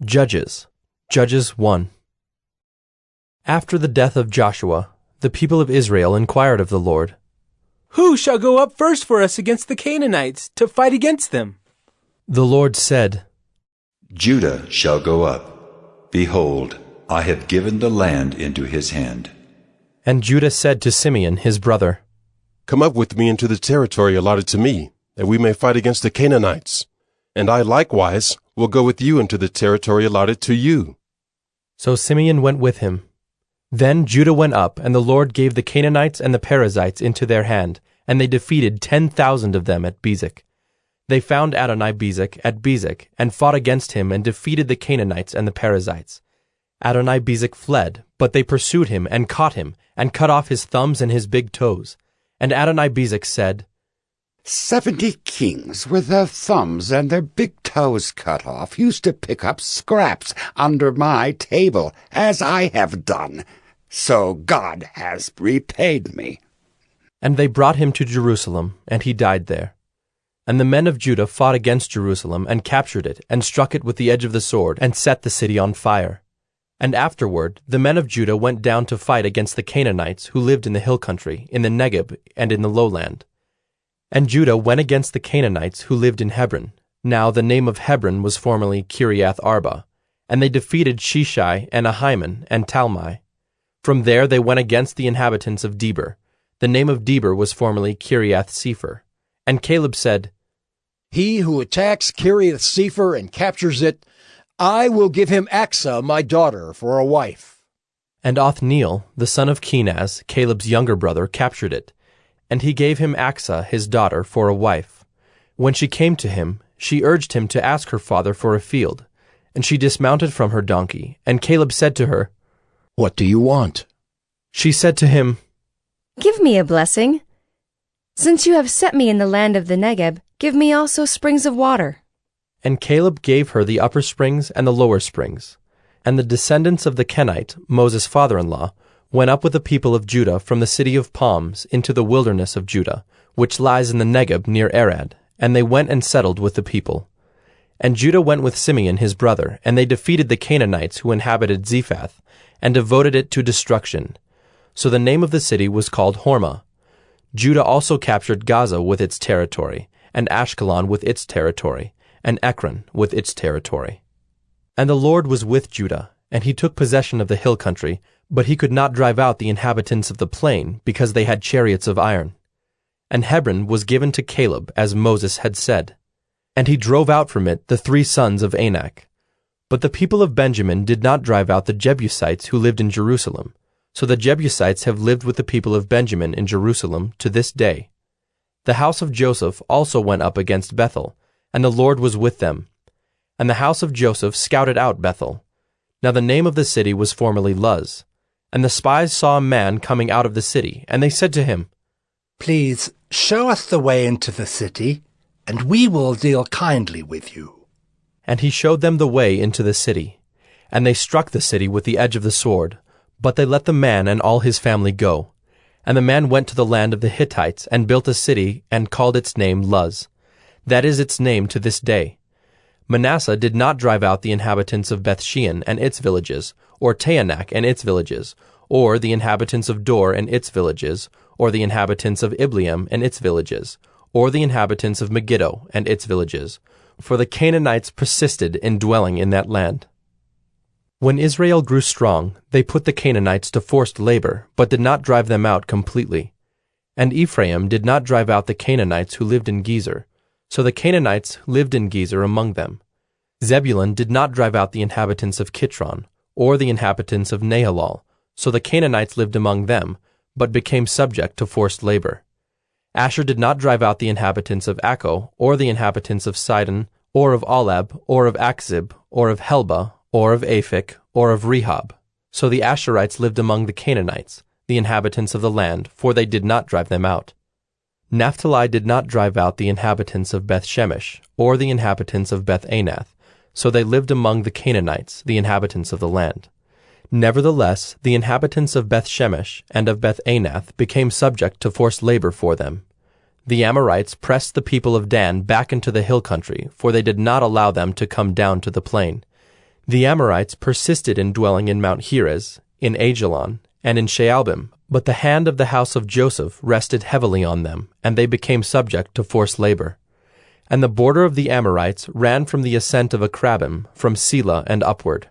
Judges 1. After the death of Joshua, the people of Israel inquired of the Lord, "Who shall go up first for us against the Canaanites, to fight against them?" The Lord said, Judah shall go up. Behold, I have given the land into his hand. And Judah said to Simeon his brother, Come up with me into the territory allotted to me, that we may fight against the Canaanites. And I likewise will go with you into the territory allotted to you. So Simeon went with him. Then Judah went up, and the Lord gave the Canaanites and the Perizzites into their hand, and they defeated 10,000 of them at Bezek. They found Adoni-Bezek at Bezek, and fought against him, and defeated the Canaanites and the Perizzites. Adoni-Bezek fled, but they pursued him, and caught him, and cut off his thumbs and his big toes. And Adoni-Bezek said, 70 kings with their thumbs and their big toes cut off used to pick up scraps under my table, as I have done. So God has repaid me. And they brought him to Jerusalem, and he died there. And the men of Judah fought against Jerusalem, and captured it, and struck it with the edge of the sword, and set the city on fire. And afterward the men of Judah went down to fight against the Canaanites who lived in the hill country, in the Negeb, and in the lowland. And Judah went against the Canaanites who lived in Hebron. Now the name of Hebron was formerly Kiriath Arba. And they defeated Sheshai, and Ahiman, and Talmai. From there they went against the inhabitants of Debir. The name of Debir was formerly Kiriath Sepher. And Caleb said, He who attacks Kiriath Sepher and captures it, I will give him Achsah, my daughter, for a wife. And Othniel, the son of Kenaz, Caleb's younger brother, captured it. And he gave him Achsah, his daughter, for a wife. When she came to him, she urged him to ask her father for a field. And she dismounted from her donkey, and Caleb said to her, What do you want? She said to him, Give me a blessing. Since you have set me in the land of the Negeb, give me also springs of water. And Caleb gave her the upper springs and the lower springs. And the descendants of the Kenite, Moses' father-in-law, went up with the people of Judah from the city of palms into the wilderness of Judah, which lies in the Negeb near Arad, and they went and settled with the people. And Judah went with Simeon his brother, and they defeated the Canaanites who inhabited Zephath, and devoted it to destruction. So the name of the city was called Hormah. Judah also captured Gaza with its territory, and Ashkelon with its territory, and Ekron with its territory. And the Lord was with Judah, and he took possession of the hill country, but he could not drive out the inhabitants of the plain, because they had chariots of iron. And Hebron was given to Caleb, as Moses had said. And he drove out from it the 3 sons of Anak. But the people of Benjamin did not drive out the Jebusites who lived in Jerusalem. So the Jebusites have lived with the people of Benjamin in Jerusalem to this day. The house of Joseph also went up against Bethel, and the Lord was with them. And the house of Joseph scouted out Bethel. Now the name of the city was formerly Luz. And the spies saw a man coming out of the city, and they said to him, Please show us the way into the city, and we will deal kindly with you. And he showed them the way into the city. And they struck the city with the edge of the sword, but they let the man and all his family go. And the man went to the land of the Hittites, and built a city, and called its name Luz. That is its name to this day. Manasseh did not drive out the inhabitants of Bethshean and its villages, or Taanach and its villages, or the inhabitants of Dor and its villages, or the inhabitants of Ibleam and its villages, or the inhabitants of Megiddo and its villages, for the Canaanites persisted in dwelling in that land. When Israel grew strong, they put the Canaanites to forced labor, but did not drive them out completely. And Ephraim did not drive out the Canaanites who lived in Gezer, so the Canaanites lived in Gezer among them. Zebulun did not drive out the inhabitants of Kitron, or the inhabitants of Nahalal, so the Canaanites lived among them, but became subject to forced labor. Asher did not drive out the inhabitants of Akko, or the inhabitants of Sidon, or of Alab, or of Achzib, or of Helba, or of Aphik, or of Rehob. So the Asherites lived among the Canaanites, the inhabitants of the land, for they did not drive them out. Naphtali did not drive out the inhabitants of Beth-Shemesh, or the inhabitants of Beth-Anath, so they lived among the Canaanites, the inhabitants of the land. Nevertheless, the inhabitants of Beth-Shemesh and of Beth-Anath became subject to forced labor for them. The Amorites pressed the people of Dan back into the hill country, for they did not allow them to come down to the plain. The Amorites persisted in dwelling in Mount Heres, in Ajalon, and in Shaalbim, but the hand of the house of Joseph rested heavily on them, and they became subject to forced labor. And the border of the Amorites ran from the ascent of Akrabim, from Selah and upward.